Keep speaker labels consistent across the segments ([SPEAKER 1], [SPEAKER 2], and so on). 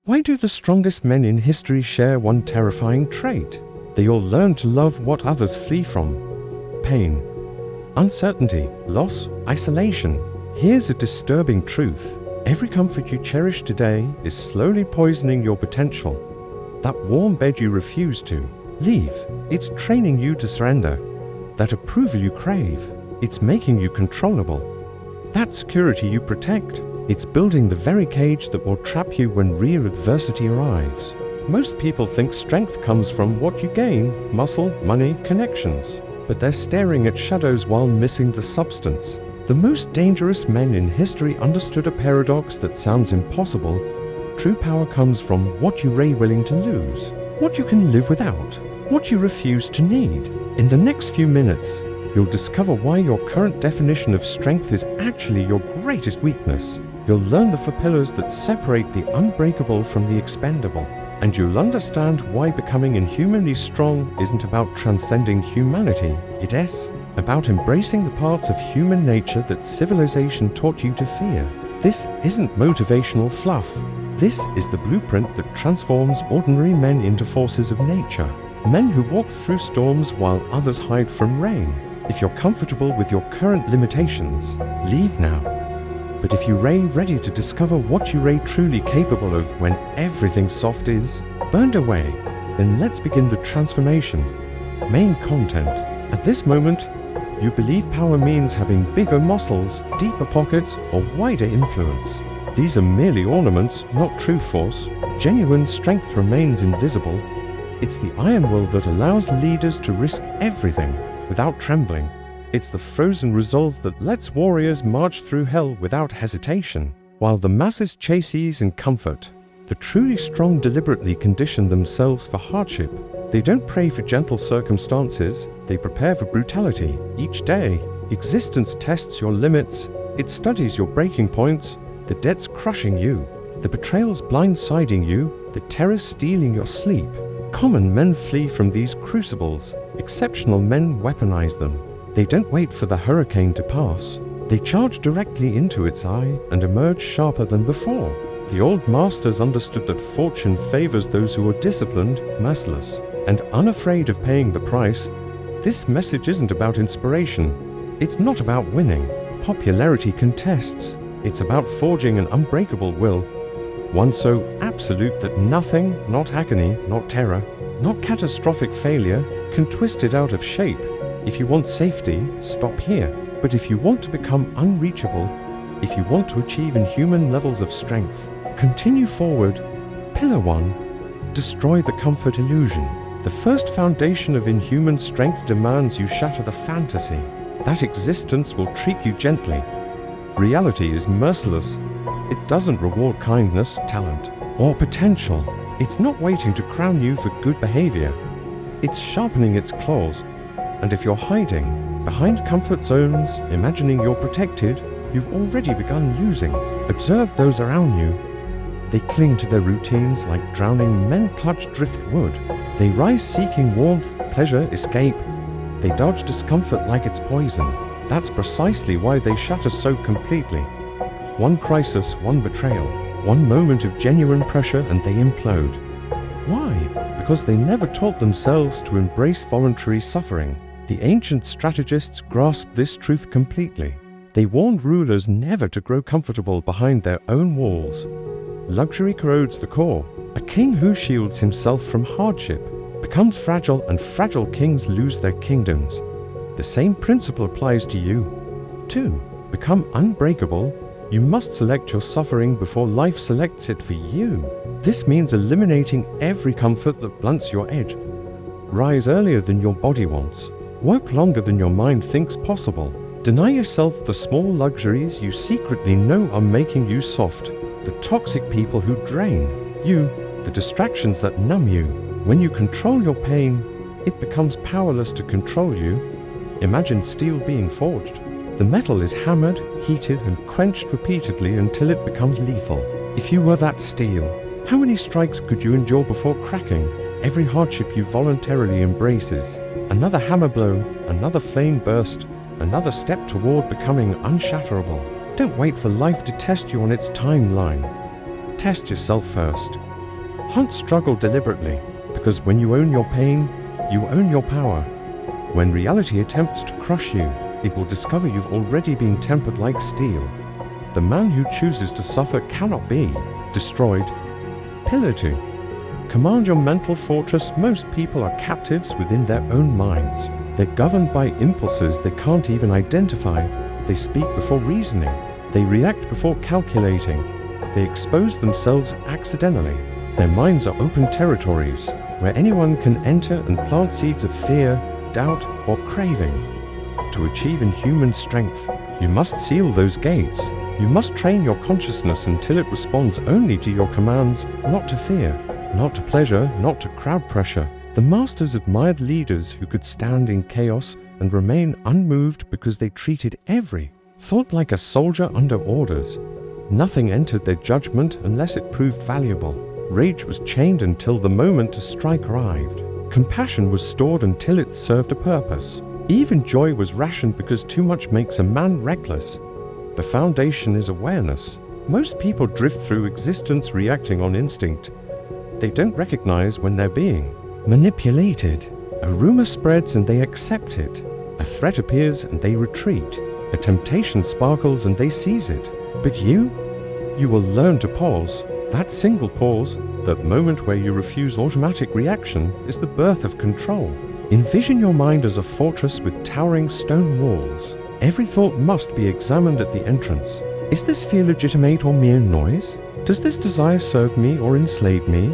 [SPEAKER 1] Why do the strongest men in history share one terrifying trait? They all learn to love what others flee from: pain, uncertainty, loss, isolation. Here's a disturbing truth. Every comfort you cherish today is slowly poisoning your potential. That warm bed you refuse to leave, it's training you to surrender. That approval you crave, it's making you controllable. That security you protect, it's building the very cage that will trap you when real adversity arrives. Most people think strength comes from what you gain: muscle, money, connections. But they're staring at shadows while missing the substance. The most dangerous men in history understood a paradox that sounds impossible. True power comes from what you're willing to lose, what you can live without, what you refuse to need. In the next few minutes, you'll discover why your current definition of strength is actually your greatest weakness. You'll learn the 4 pillars that separate the unbreakable from the expendable. And you'll understand why becoming inhumanly strong isn't about transcending humanity. It is about embracing the parts of human nature that civilization taught you to fear. This isn't motivational fluff. This is the blueprint that transforms ordinary men into forces of nature. Men who walk through storms while others hide from rain. If you're comfortable with your current limitations, leave now. But if you're ready to discover what you're truly capable of when everything soft is burned away, then let's begin the transformation. Main content. At this moment, you believe power means having bigger muscles, deeper pockets, or wider influence. These are merely ornaments, not true force. Genuine strength remains invisible. It's the iron will that allows leaders to risk everything without trembling. It's the frozen resolve that lets warriors march through hell without hesitation. While the masses chase ease and comfort, the truly strong deliberately condition themselves for hardship. They don't pray for gentle circumstances, they prepare for brutality. Each day, existence tests your limits, it studies your breaking points, the debts crushing you, the betrayals blindsiding you, the terrors stealing your sleep. Common men flee from these crucibles, exceptional men weaponize them. They don't wait for the hurricane to pass. They charge directly into its eye and emerge sharper than before. The old masters understood that fortune favors those who are disciplined, merciless, and unafraid of paying the price. This message isn't about inspiration. It's not about winning. Popularity contests. It's about forging an unbreakable will. One so absolute that nothing, not agony, not terror, not catastrophic failure, can twist it out of shape. If you want safety, stop here. But if you want to become unreachable, if you want to achieve inhuman levels of strength, continue forward. Pillar 1. Destroy the comfort illusion. The first foundation of inhuman strength demands you shatter the fantasy. That existence will treat you gently. Reality is merciless. It doesn't reward kindness, talent, or potential. It's not waiting to crown you for good behavior. It's sharpening its claws. And if you're hiding behind comfort zones, imagining you're protected, you've already begun losing. Observe those around you. They cling to their routines like drowning men clutch driftwood. They rise seeking warmth, pleasure, escape. They dodge discomfort like it's poison. That's precisely why they shatter so completely. One crisis, one betrayal, one moment of genuine pressure and they implode. Why? Because they never taught themselves to embrace voluntary suffering. The ancient strategists grasped this truth completely. They warned rulers never to grow comfortable behind their own walls. Luxury corrodes the core. A king who shields himself from hardship becomes fragile, and fragile kings lose their kingdoms. The same principle applies to you. To become unbreakable, you must select your suffering before life selects it for you. This means eliminating every comfort that blunts your edge. Rise earlier than your body wants. Work longer than your mind thinks possible. Deny yourself the small luxuries you secretly know are making you soft. The toxic people who drain you, the distractions that numb you. When you control your pain, it becomes powerless to control you. Imagine steel being forged. The metal is hammered, heated, and quenched repeatedly until it becomes lethal. If you were that steel, how many strikes could you endure before cracking? Every hardship you voluntarily embraces. Another hammer blow, another flame burst, another step toward becoming unshatterable. Don't wait for life to test you on its timeline. Test yourself first. Hunt struggle deliberately, because when you own your pain, you own your power. When reality attempts to crush you, it will discover you've already been tempered like steel. The man who chooses to suffer cannot be destroyed. Pillar 2. Command your mental fortress. Most people are captives within their own minds. They're governed by impulses they can't even identify. They speak before reasoning. They react before calculating. They expose themselves accidentally. Their minds are open territories where anyone can enter and plant seeds of fear, doubt, or craving. To achieve inhuman strength, you must seal those gates. You must train your consciousness until it responds only to your commands, not to fear, not to pleasure, not to crowd pressure. The masters admired leaders who could stand in chaos and remain unmoved because they treated every thought like a soldier under orders. Nothing entered their judgment unless it proved valuable. Rage was chained until the moment to strike arrived. Compassion was stored until it served a purpose. Even joy was rationed because too much makes a man reckless. The foundation is awareness. Most people drift through existence reacting on instinct. They don't recognize when they're being manipulated. A rumor spreads and they accept it. A threat appears and they retreat. A temptation sparkles and they seize it. But you will learn to pause. That single pause, that moment where you refuse automatic reaction, is the birth of control. Envision your mind as a fortress with towering stone walls. Every thought must be examined at the entrance. Is this fear legitimate or mere noise? Does this desire serve me or enslave me?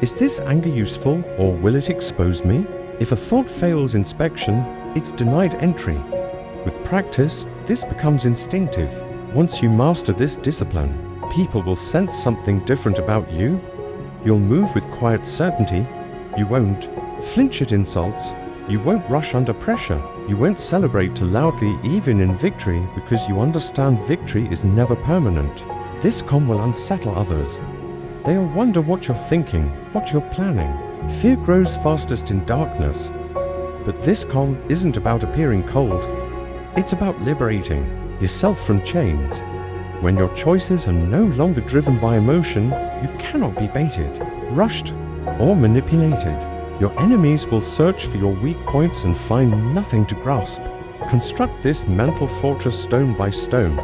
[SPEAKER 1] Is this anger useful or will it expose me? If a thought fails inspection, it's denied entry. With practice, this becomes instinctive. Once you master this discipline, people will sense something different about you. You'll move with quiet certainty. You won't flinch at insults. You won't rush under pressure. You won't celebrate too loudly even in victory because you understand victory is never permanent. This calm will unsettle others. They'll wonder what you're thinking, what you're planning. Fear grows fastest in darkness. But this calm isn't about appearing cold. It's about liberating yourself from chains. When your choices are no longer driven by emotion, you cannot be baited, rushed, or manipulated. Your enemies will search for your weak points and find nothing to grasp. Construct this mental fortress stone by stone.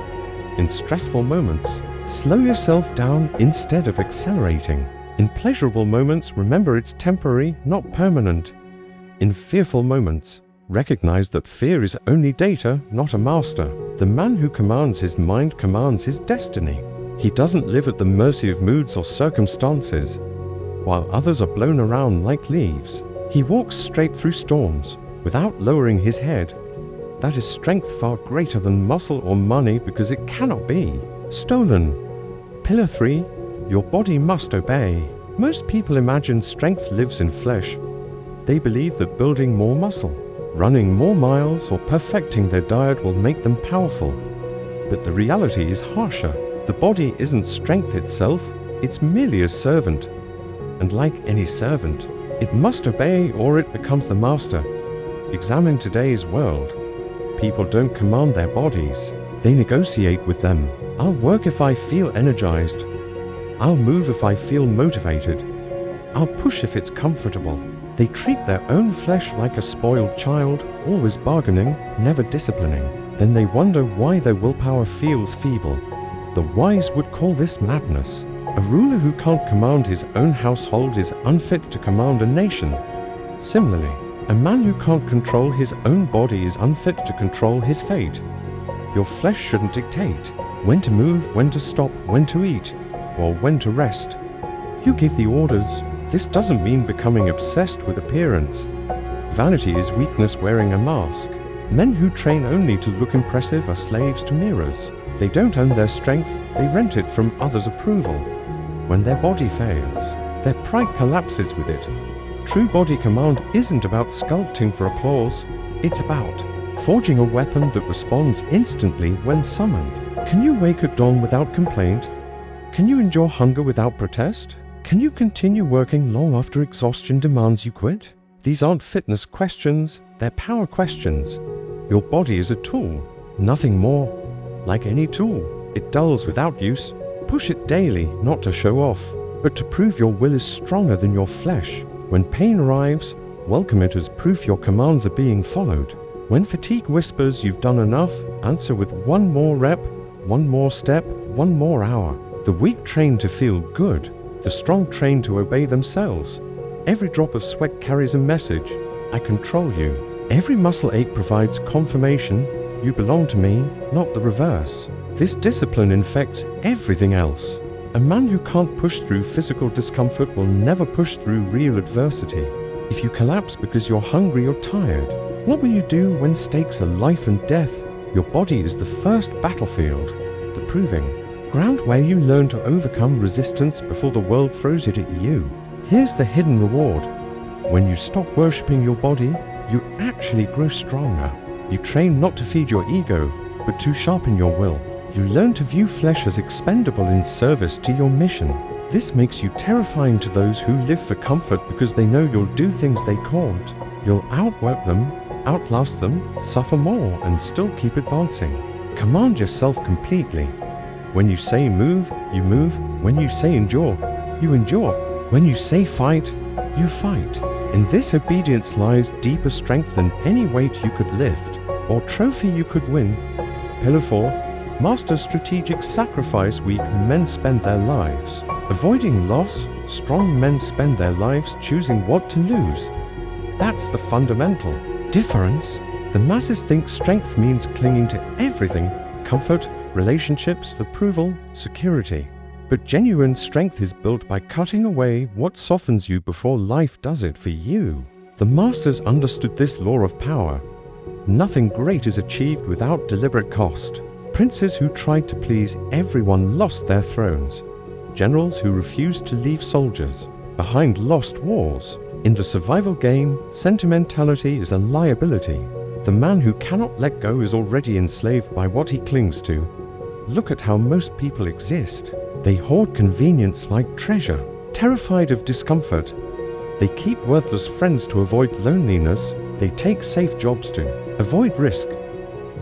[SPEAKER 1] In stressful moments, slow yourself down instead of accelerating. In pleasurable moments, remember it's temporary, not permanent. In fearful moments, recognize that fear is only data, not a master. The man who commands his mind commands his destiny. He doesn't live at the mercy of moods or circumstances. While others are blown around like leaves, he walks straight through storms without lowering his head. That is strength far greater than muscle or money because it cannot be stolen. Pillar 3. Your body must obey. Most people imagine strength lives in flesh. They believe that building more muscle, running more miles, or perfecting their diet will make them powerful. But the reality is harsher. The body isn't strength itself, it's merely a servant. And like any servant, it must obey or it becomes the master. Examine today's world. People don't command their bodies, they negotiate with them. I'll work if I feel energized. I'll move if I feel motivated. I'll push if it's comfortable. They treat their own flesh like a spoiled child, always bargaining, never disciplining. Then they wonder why their willpower feels feeble. The wise would call this madness. A ruler who can't command his own household is unfit to command a nation. Similarly, a man who can't control his own body is unfit to control his fate. Your flesh shouldn't dictate when to move, when to stop, when to eat, or when to rest. You give the orders. This doesn't mean becoming obsessed with appearance. Vanity is weakness wearing a mask. Men who train only to look impressive are slaves to mirrors. They don't own their strength, they rent it from others' approval. When their body fails, their pride collapses with it. True body command isn't about sculpting for applause, it's about forging a weapon that responds instantly when summoned. Can you wake at dawn without complaint? Can you endure hunger without protest? Can you continue working long after exhaustion demands you quit? These aren't fitness questions, they're power questions. Your body is a tool, nothing more. Like any tool, it dulls without use. Push it daily, not to show off. but to prove your will is stronger than your flesh. When pain arrives, welcome it as proof your commands are being followed. When fatigue whispers you've done enough, answer with one more rep, one more step, one more hour. The weak train to feel good, the strong train to obey themselves. Every drop of sweat carries a message: I control you. Every muscle ache provides confirmation: you belong to me, not the reverse. This discipline infects everything else. A man who can't push through physical discomfort will never push through real adversity. If you collapse because you're hungry or tired, what will you do when stakes are life and death? Your body is the first battlefield, the proving ground where you learn to overcome resistance before the world throws it at you. Here's the hidden reward. When you stop worshipping your body, you actually grow stronger. You train not to feed your ego, but to sharpen your will. You learn to view flesh as expendable in service to your mission. This makes you terrifying to those who live for comfort because they know you'll do things they can't. You'll outwork them, outlast them, suffer more, and still keep advancing. Command yourself completely. When you say move, you move. When you say endure, you endure. When you say fight, you fight. In this obedience lies deeper strength than any weight you could lift or trophy you could win. Pillar 4. Master strategic sacrifice. Weak men spend their lives avoiding loss. Strong men spend their lives choosing what to lose. That's the fundamental difference. The masses think strength means clinging to everything: comfort, relationships, approval, security. But genuine strength is built by cutting away what softens you before life does it for you. The masters understood this law of power. Nothing great is achieved without deliberate cost. Princes who tried to please everyone lost their thrones. Generals who refused to leave soldiers behind lost wars. In the survival game, sentimentality is a liability. The man who cannot let go is already enslaved by what he clings to. Look at how most people exist. They hoard convenience like treasure. Terrified of discomfort, they keep worthless friends to avoid loneliness. They take safe jobs to avoid risk.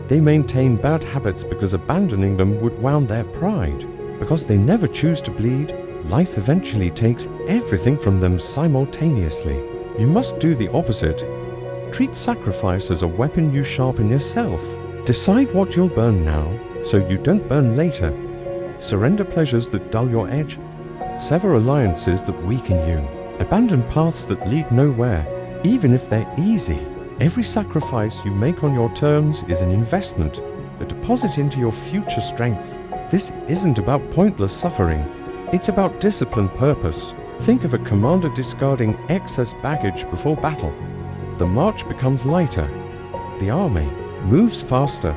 [SPEAKER 1] They maintain bad habits because abandoning them would wound their pride. Because they never choose to bleed, life eventually takes everything from them simultaneously. You must do the opposite. Treat sacrifice as a weapon you sharpen yourself. Decide what you'll burn now, so you don't burn later. Surrender pleasures that dull your edge. Sever alliances that weaken you. Abandon paths that lead nowhere, even if they're easy. Every sacrifice you make on your terms is an investment, a deposit into your future strength. This isn't about pointless suffering. It's about disciplined purpose. Think of a commander discarding excess baggage before battle. The march becomes lighter. The army moves faster.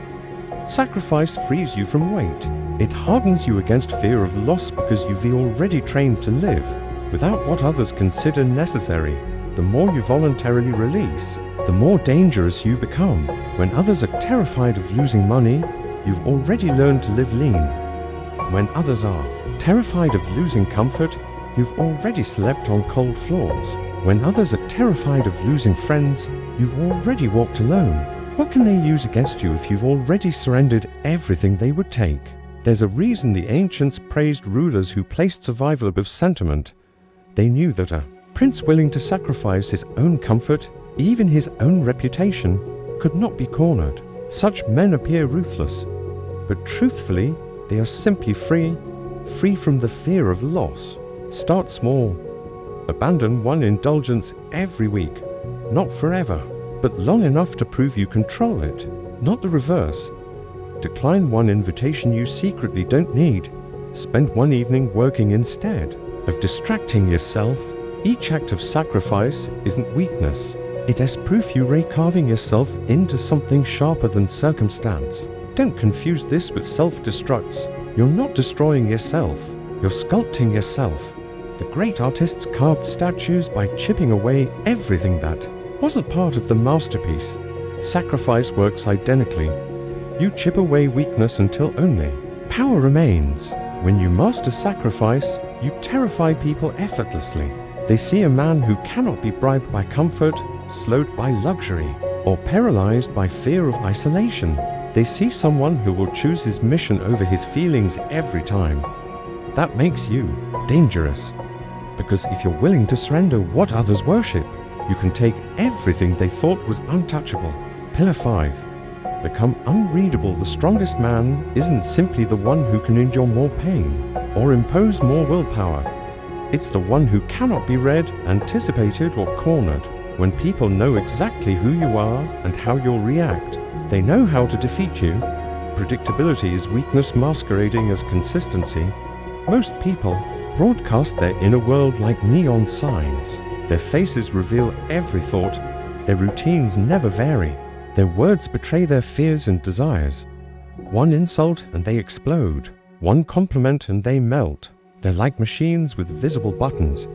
[SPEAKER 1] Sacrifice frees you from weight. It hardens you against fear of loss because you've already trained to live without what others consider necessary. The more you voluntarily release, the more dangerous you become. When others are terrified of losing money, you've already learned to live lean. When others are terrified of losing comfort, you've already slept on cold floors. When others are terrified of losing friends, you've already walked alone. What can they use against you if you've already surrendered everything they would take? There's a reason the ancients praised rulers who placed survival above sentiment. They knew that a prince willing to sacrifice his own comfort, even his own reputation, could not be cornered. Such men appear ruthless, but truthfully, they are simply free from the fear of loss. Start small. Abandon one indulgence every week. Not forever, but long enough to prove you control it. Not the reverse. Decline one invitation you secretly don't need. Spend one evening working instead of distracting yourself. Each act of sacrifice isn't weakness. It is proof you're carving yourself into something sharper than circumstance. Don't confuse this with self-destructs. You're not destroying yourself. You're sculpting yourself. The great artists carved statues by chipping away everything that wasn't part of the masterpiece. Sacrifice works identically. You chip away weakness until only power remains. When you master sacrifice, you terrify people effortlessly. They see a man who cannot be bribed by comfort, slowed by luxury, or paralyzed by fear of isolation. They see someone who will choose his mission over his feelings every time. That makes you dangerous. Because if you're willing to surrender what others worship, you can take everything they thought was untouchable. Pillar 5. Become unreadable. The strongest man isn't simply the one who can endure more pain or impose more willpower. It's the one who cannot be read, anticipated, or cornered. When people know exactly who you are and how you'll react, they know how to defeat you. Predictability is weakness masquerading as consistency. Most people broadcast their inner world like neon signs. Their faces reveal every thought. Their routines never vary. Their words betray their fears and desires. One insult and they explode. One compliment and they melt. They're like machines with visible buttons.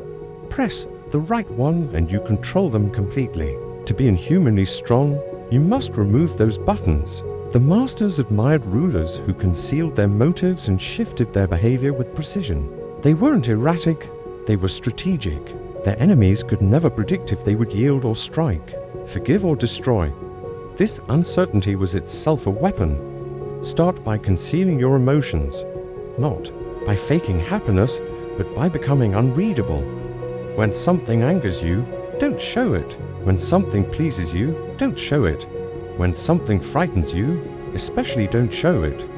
[SPEAKER 1] Press the right one and you control them completely. To be inhumanly strong, you must remove those buttons. The masters admired rulers who concealed their motives and shifted their behavior with precision. They weren't erratic, they were strategic. Their enemies could never predict if they would yield or strike, forgive or destroy. This uncertainty was itself a weapon. Start by concealing your emotions, not by faking happiness, but by becoming unreadable. When something angers you, don't show it. When something pleases you, don't show it. When something frightens you, especially don't show it.